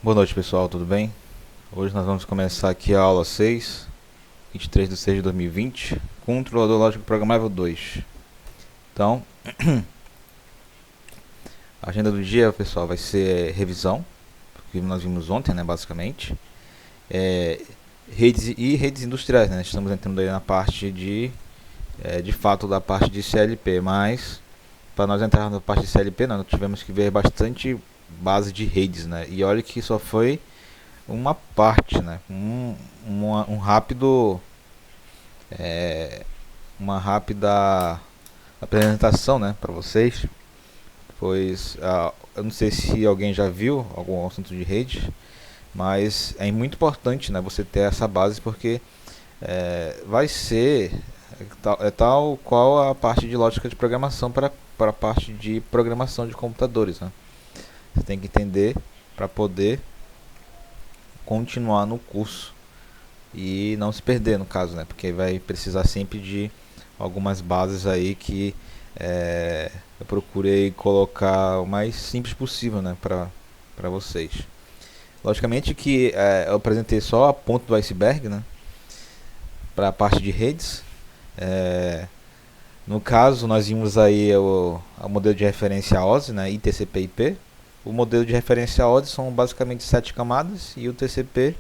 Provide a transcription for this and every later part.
Boa noite, pessoal, tudo bem? Hoje nós vamos começar aqui a aula 6, 23 de 6 de 2020, Controlador Lógico Programável 2. Então, a agenda do dia, pessoal, vai ser revisão, que nós vimos ontem, né, basicamente. Redes industriais, né? Estamos entrando aí na parte de fato, da parte de CLP, mas para nós entrarmos na parte de CLP, nós tivemos que ver bastante base de redes, né? E olha que só foi uma parte, né? Um rápido, uma rápida apresentação, né, para vocês, pois eu não sei se alguém já viu algum assunto de rede, mas é muito importante, né, você ter essa base porque vai ser tal qual a parte de lógica de programação para a parte de programação de computadores, né? Você tem que entender para poder continuar no curso e não se perder, no caso, né? Porque vai precisar sempre de algumas bases aí que eu procurei colocar o mais simples possível, né, para vocês. Logicamente que eu apresentei só a ponta do iceberg, né, para a parte de redes. No caso, nós vimos aí o modelo de referência OSI, né, ITCP/IP. O modelo de referência OSI são basicamente 7 camadas e o TCP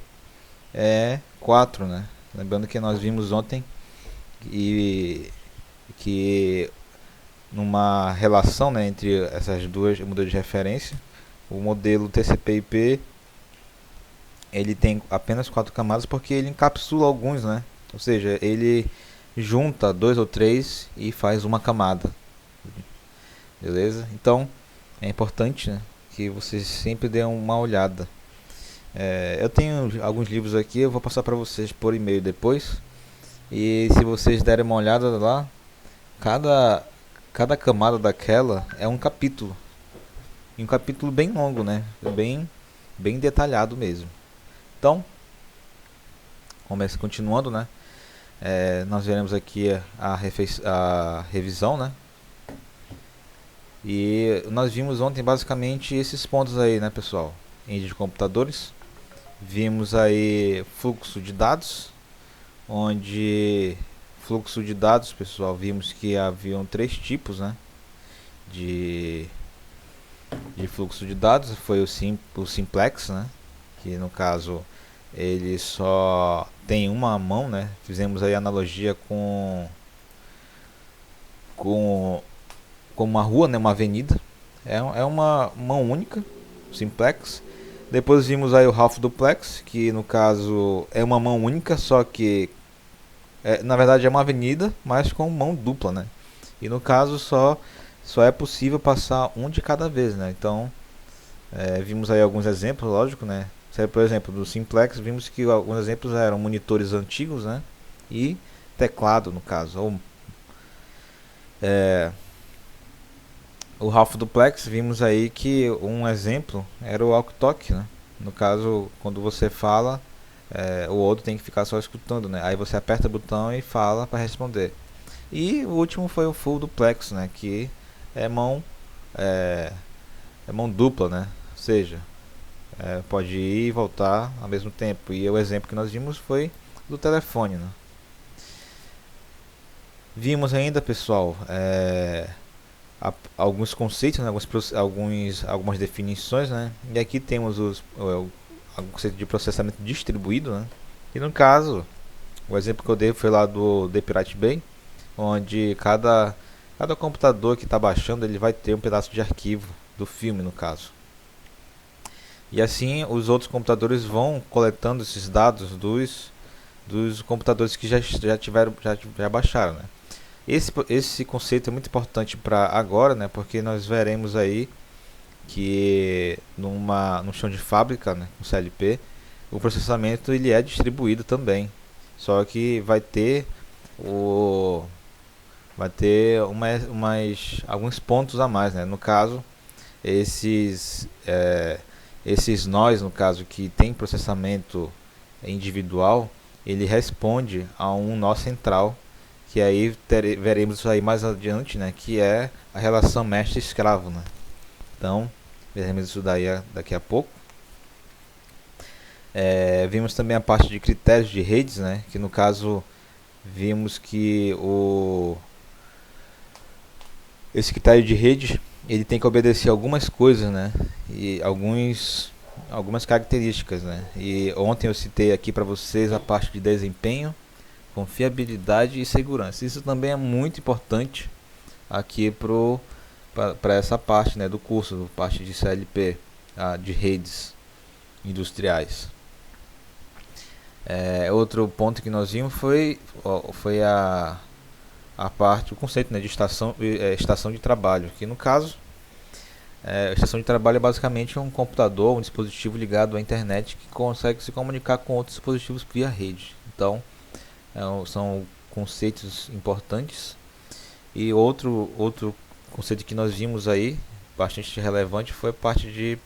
é 4, né? Lembrando que nós vimos ontem que numa relação, né, entre essas duas modelos de referência, o modelo TCP/IP ele tem apenas 4 camadas porque ele encapsula alguns, né? Ou seja, ele junta 2 ou 3 e faz uma camada, beleza? Então é importante, né, que vocês sempre dêem uma olhada. Eu tenho alguns livros aqui, eu vou passar para vocês por e-mail depois. E se vocês derem uma olhada lá, cada camada daquela é um capítulo. E um capítulo bem longo, né? Bem detalhado mesmo. Então, continuando, né? Nós veremos aqui a revisão, né? E nós vimos ontem basicamente esses pontos aí, né, pessoal? Rede de computadores. Vimos aí fluxo de dados, onde fluxo de dados, pessoal, vimos que haviam 3 tipos, né, de fluxo de dados. Foi o simplex, né, que no caso ele só tem uma mão, né. Fizemos aí analogia com uma rua, né, uma avenida. É uma mão única, simplex. Depois vimos aí o half duplex, que no caso é uma mão única, só que na verdade é uma avenida, mas com mão dupla, né? E no caso só é possível passar um de cada vez, né? Então vimos aí alguns exemplos, lógico, né? Por exemplo, do simplex vimos que alguns exemplos eram monitores antigos, né? E teclado, no caso. O half duplex vimos aí que um exemplo era o walkie-talkie, né? No caso, quando você fala, o outro tem que ficar só escutando, né? Aí você aperta o botão e fala para responder. E o último foi o full duplex, né? Que é mão é mão dupla, né? Ou seja, pode ir e voltar ao mesmo tempo. E o exemplo que nós vimos foi do telefone, né? Vimos ainda, pessoal, alguns conceitos, né, algumas definições, né? E aqui temos o conceito de processamento distribuído, né? E no caso, o exemplo que eu dei foi lá do The Pirate Bay, onde cada computador que está baixando ele vai ter um pedaço de arquivo do filme, no caso. E assim os outros computadores vão coletando esses dados dos computadores que já baixaram, né? Esse conceito é muito importante para agora, né? Porque nós veremos aí que no chão de fábrica, né, com CLP, o processamento ele é distribuído também. Só que vai ter alguns pontos a mais, né? No caso, esses nós, no caso que tem processamento individual, ele responde a um nó central, que aí veremos isso aí mais adiante, né, que é a relação mestre-escravo, né? Então, veremos isso daí daqui a pouco. Vimos também a parte de critérios de redes, né? Que no caso vimos que esse critério de rede ele tem que obedecer algumas coisas, né? E algumas características, né? E ontem eu citei aqui para vocês a parte de desempenho, confiabilidade e segurança. Isso também é muito importante aqui para essa parte, né, do curso, parte de CLP, de redes industriais. Outro ponto que nós vimos foi a parte, o conceito, né, de estação de trabalho, que no caso, a estação de trabalho é basicamente um computador, um dispositivo ligado à internet que consegue se comunicar com outros dispositivos via rede. Então, são conceitos importantes. E outro conceito que nós vimos aí, bastante relevante, foi a parte de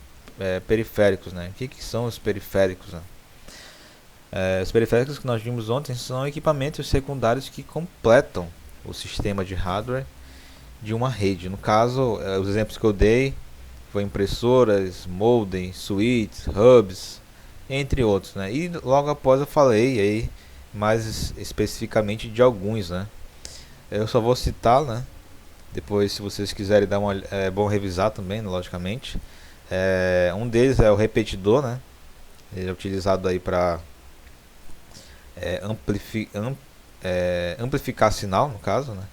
periféricos, né? O que são os periféricos, né? Os periféricos que nós vimos ontem são equipamentos secundários que completam o sistema de hardware de uma rede. No caso, os exemplos que eu dei foi impressoras, modem, switches, hubs, entre outros, né? E logo após eu falei aí mais especificamente de alguns, né? Eu só vou citar, né? Depois, se vocês quiserem dar é bom revisar também, logicamente. Um deles é o repetidor, né? Ele é utilizado aí para amplificar sinal, no caso, né?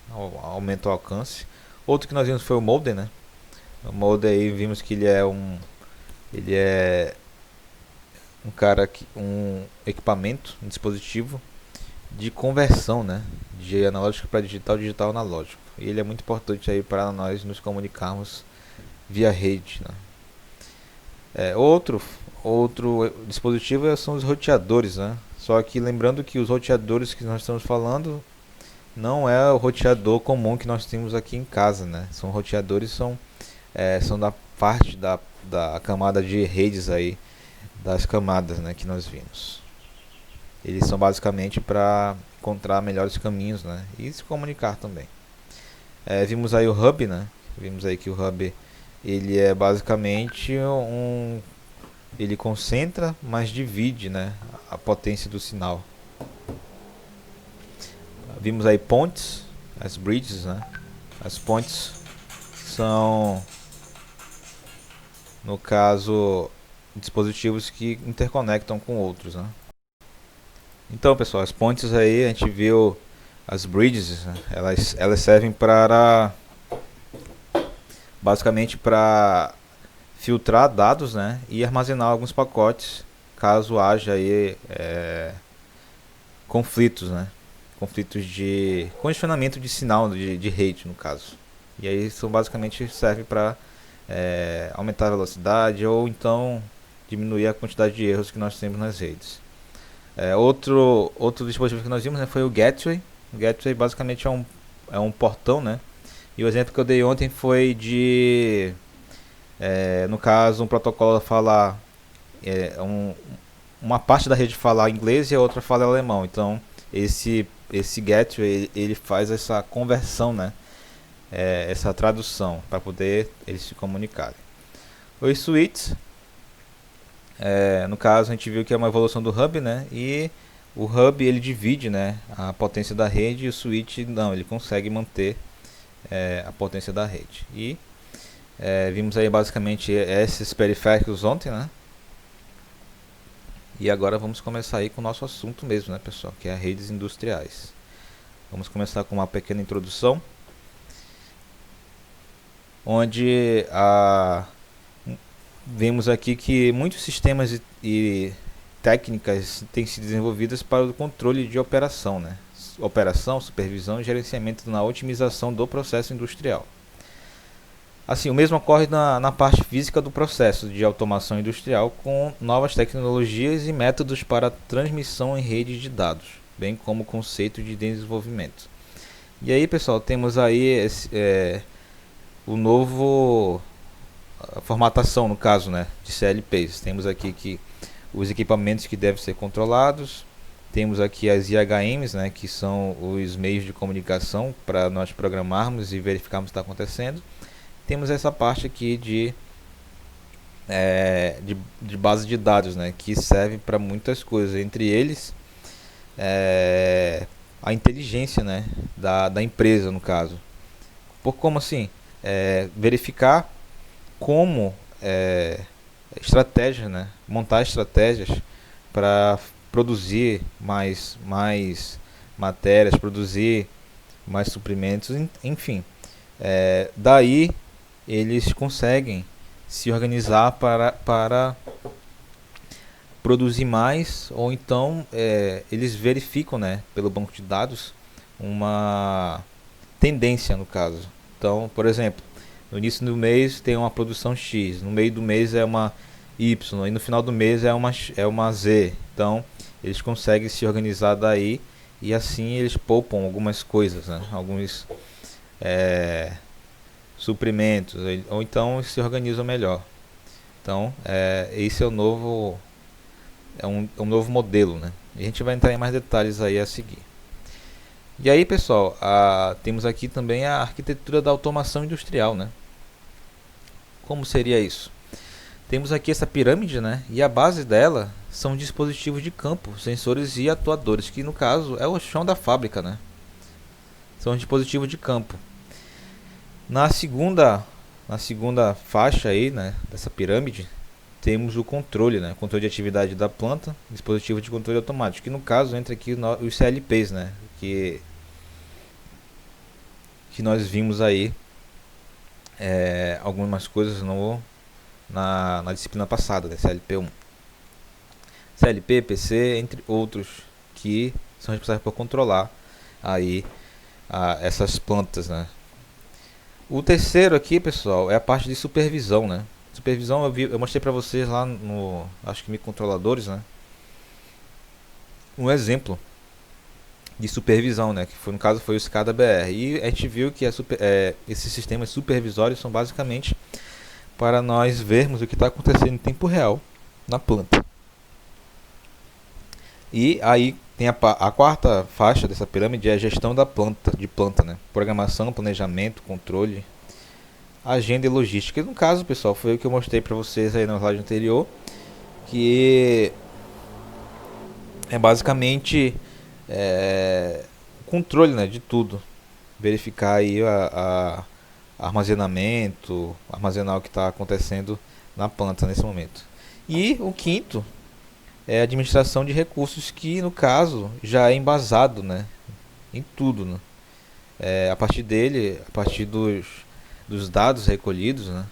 Aumenta o alcance. Outro que nós vimos foi o modem, né? O modem aí vimos que ele é um equipamento, um dispositivo de conversão, né? De analógico para digital, digital analógico. E ele é muito importante aí para nós nos comunicarmos via rede, né? Outro dispositivo são os roteadores, né? Só que lembrando que os roteadores que nós estamos falando não é o roteador comum que nós temos aqui em casa, né? São roteadores, são da parte da camada de redes aí, das camadas, né, que nós vimos. Eles são basicamente para encontrar melhores caminhos, né, e se comunicar também. Vimos aí o hub, né? Vimos aí que o hub ele é basicamente ele concentra, mas divide, né, a potência do sinal. Vimos aí pontes, as bridges, né? As pontes são, no caso, dispositivos que interconectam com outros, né? Então, pessoal, as pontes aí a gente viu as bridges, né? Elas servem para basicamente para filtrar dados, né, e armazenar alguns pacotes caso haja aí conflitos, né, conflitos de condicionamento de sinal de rede, no caso. E aí isso basicamente serve para aumentar a velocidade ou então diminuir a quantidade de erros que nós temos nas redes. Outro dispositivo que nós vimos, né, foi o Gateway. O Gateway basicamente é um portão, né? E o exemplo que eu dei ontem foi no caso, um protocolo fala uma parte da rede fala inglês e a outra fala alemão. Então, esse gateway ele faz essa conversão, né? Essa tradução para poder eles se comunicarem. Os switches, no caso, a gente viu que é uma evolução do hub, né? E o hub ele divide, né, a potência da rede, e o switch não, ele consegue manter a potência da rede. E vimos aí basicamente esses periféricos ontem, né? E agora vamos começar aí com o nosso assunto mesmo, né, pessoal, que é redes industriais. Vamos começar com uma pequena introdução, onde vemos aqui que muitos sistemas e técnicas têm sido desenvolvidas para o controle de operação, né? Operação, supervisão e gerenciamento na otimização do processo industrial. Assim, o mesmo ocorre na parte física do processo de automação industrial, com novas tecnologias e métodos para transmissão em rede de dados, bem como o conceito de desenvolvimento. E aí, pessoal, temos aí o novo a formatação, no caso, né, de CLPs. Temos aqui que os equipamentos que devem ser controlados, temos aqui as IHMs, né, que são os meios de comunicação para nós programarmos e verificarmos o que está acontecendo. Temos essa parte aqui de base de dados, né, que servem para muitas coisas, entre eles é, a inteligência, né, da empresa, no caso. Por como assim? Verificar como estratégias, né, montar estratégias para produzir mais matérias, produzir mais suprimentos, enfim. Daí eles conseguem se organizar para produzir mais, ou então eles verificam, né, pelo banco de dados uma tendência, no caso. Então, por exemplo, no início do mês tem uma produção X, no meio do mês é uma Y e no final do mês é uma Z. Então eles conseguem se organizar daí e assim eles poupam algumas coisas, né? Alguns suprimentos, ou então se organizam melhor. Então esse é o novo um novo modelo, né? E a gente vai entrar em mais detalhes aí a seguir. E aí, pessoal, temos aqui também a arquitetura da automação industrial, né? Como seria isso? Temos aqui essa pirâmide, né? E a base dela são dispositivos de campo, sensores e atuadores, que no caso é o chão da fábrica, né? São dispositivos de campo. Na segunda faixa aí, né, dessa pirâmide, temos o controle, né? Controle de atividade da planta, dispositivo de controle automático, que no caso entra aqui os CLPs, né? Que nós vimos aí algumas coisas na disciplina passada, né? CLP1. CLP, PC, entre outros, que são responsáveis por controlar aí essas plantas, né? O terceiro aqui, pessoal, é a parte de supervisão, né? Supervisão eu mostrei para vocês lá no, acho que microcontroladores, né? Um exemplo de supervisão, né? Que foi, no caso foi o SCADA-BR. E a gente viu que esses sistemas supervisórios são basicamente para nós vermos o que está acontecendo em tempo real na planta. E aí tem a quarta faixa dessa pirâmide, é a gestão da planta, né? Programação, planejamento, controle, agenda e logística. E no caso, pessoal, foi o que eu mostrei para vocês aí no slide anterior, que é basicamente controle, né, de tudo. Verificar aí armazenamento, armazenar o que está acontecendo na planta nesse momento. E o quinto é a administração de recursos, que no caso já é embasado, né, em tudo, né? A partir dele, a partir dos dados recolhidos, né,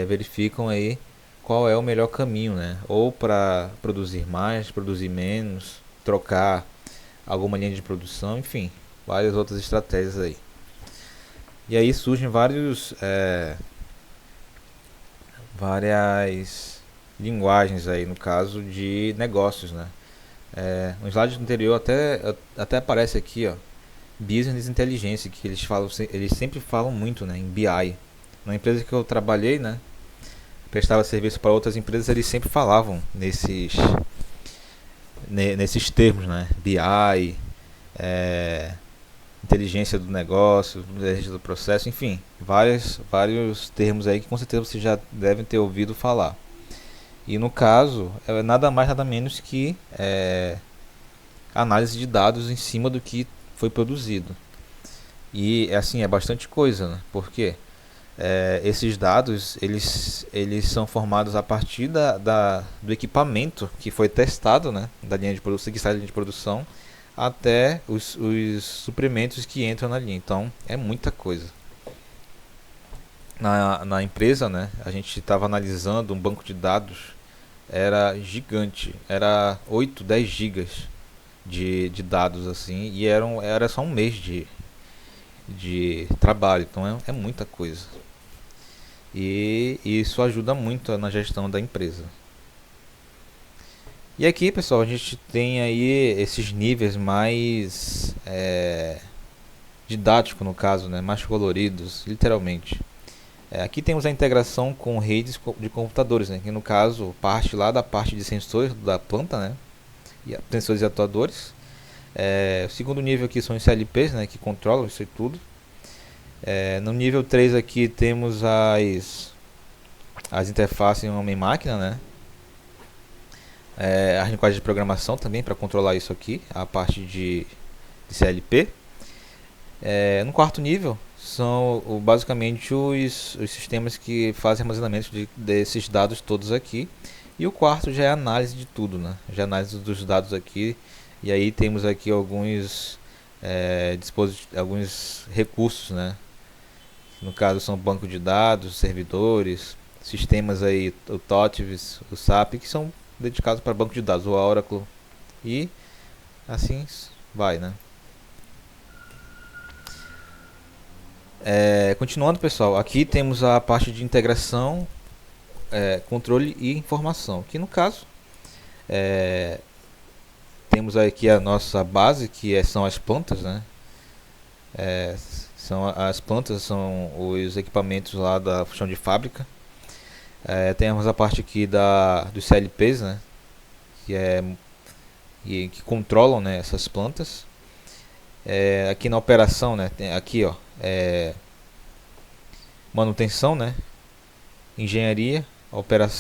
verificam aí qual é o melhor caminho, né? Ou para produzir mais, produzir menos, trocar alguma linha de produção, enfim, várias outras estratégias aí. E aí surgem várias linguagens aí, no caso de negócios, né? No slide anterior até aparece aqui, ó, Business Intelligence, que eles sempre falam muito, né, em BI. Na empresa que eu trabalhei, né, prestava serviço para outras empresas, eles sempre falavam nesses termos, né, BI, inteligência do negócio, inteligência do processo, enfim, vários termos aí que com certeza vocês já devem ter ouvido falar. E no caso, é nada mais nada menos que análise de dados em cima do que foi produzido. E assim, é bastante coisa, né? Porque esses dados eles são formados a partir do equipamento que foi testado, né? Da linha de produção, que sai da linha de produção, até os suprimentos que entram na linha. Então é muita coisa. Na empresa, né, a gente estava analisando um banco de dados, era gigante, era 8, 10 gigas de dados assim, e era só um mês de trabalho, então é muita coisa. E isso ajuda muito na gestão da empresa. E aqui, pessoal, a gente tem aí esses níveis mais didáticos, no caso, né, mais coloridos, literalmente. Aqui temos a integração com redes de computadores, né, que no caso parte lá da parte de sensores da planta, né, sensores e atuadores. O segundo nível aqui são os CLPs, né, que controlam isso e tudo. No nível 3 aqui temos as interfaces em homem-máquina, né? As linguagens de programação também para controlar isso aqui, a parte de CLP. No quarto nível são basicamente os sistemas que fazem armazenamento desses dados todos aqui. E o quarto já é a análise de tudo, né? Já é a análise dos dados aqui. E aí temos aqui alguns recursos, né? No caso são banco de dados, servidores, sistemas aí, o TOTVS, o SAP, que são dedicados para banco de dados, o Oracle e assim vai, né? Continuando, pessoal, aqui temos a parte de integração, controle e informação, que no caso temos aqui a nossa base, que são as plantas, né? As plantas são os equipamentos lá da função de fábrica. Temos a parte aqui dos CLPs, né? Que controlam, né, essas plantas. Aqui na operação, né? Tem aqui, ó, manutenção, né? Engenharia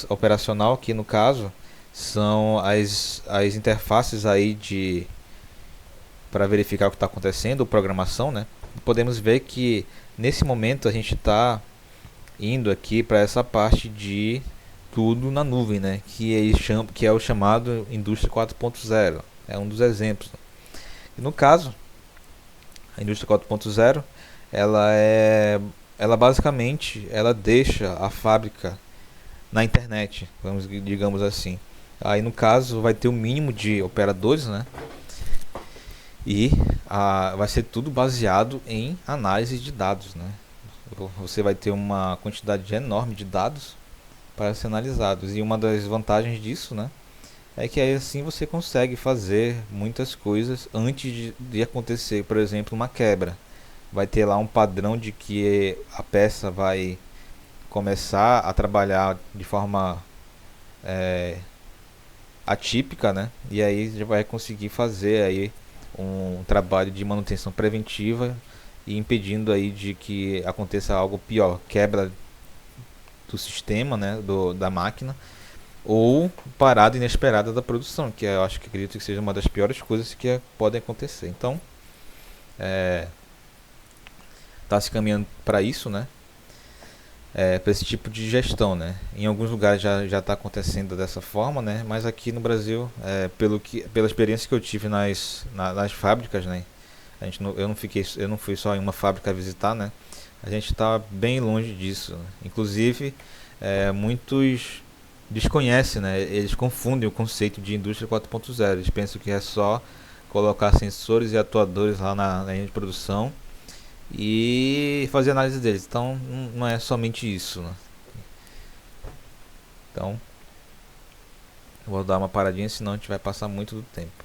operacional, que no caso são as interfaces aí para verificar o que está acontecendo, programação, né? Podemos ver que nesse momento a gente está indo aqui para essa parte de tudo na nuvem, né? Que é o chamado Indústria 4.0. É um dos exemplos. E no caso, a Indústria 4.0, ela basicamente deixa a fábrica na internet, digamos assim. Aí no caso vai ter o mínimo de operadores, né? E vai ser tudo baseado em análise de dados, né? Você vai ter uma quantidade enorme de dados para ser analisados. E uma das vantagens disso, né, é que aí assim você consegue fazer muitas coisas antes de acontecer, por exemplo, uma quebra. Vai ter lá um padrão de que a peça vai começar a trabalhar de forma atípica, né? E aí já vai conseguir fazer aí um trabalho de manutenção preventiva e impedindo aí de que aconteça algo pior, quebra do sistema, né, da máquina, ou parada inesperada da produção, que eu acho que acredito que seja uma das piores coisas que podem acontecer. Então, está se caminhando para isso, né? Para esse tipo de gestão, né? Em alguns lugares já está acontecendo dessa forma, né? Mas aqui no Brasil, pela experiência que eu tive nas fábricas, né? Eu não fui só em uma fábrica a visitar, né? A gente está bem longe disso, né? Inclusive, muitos desconhecem, né? Eles confundem o conceito de indústria 4.0. Eles pensam que é só colocar sensores e atuadores lá na linha de produção e fazer análise deles. Então não é somente isso, né? Então vou dar uma paradinha, senão a gente vai passar muito do tempo.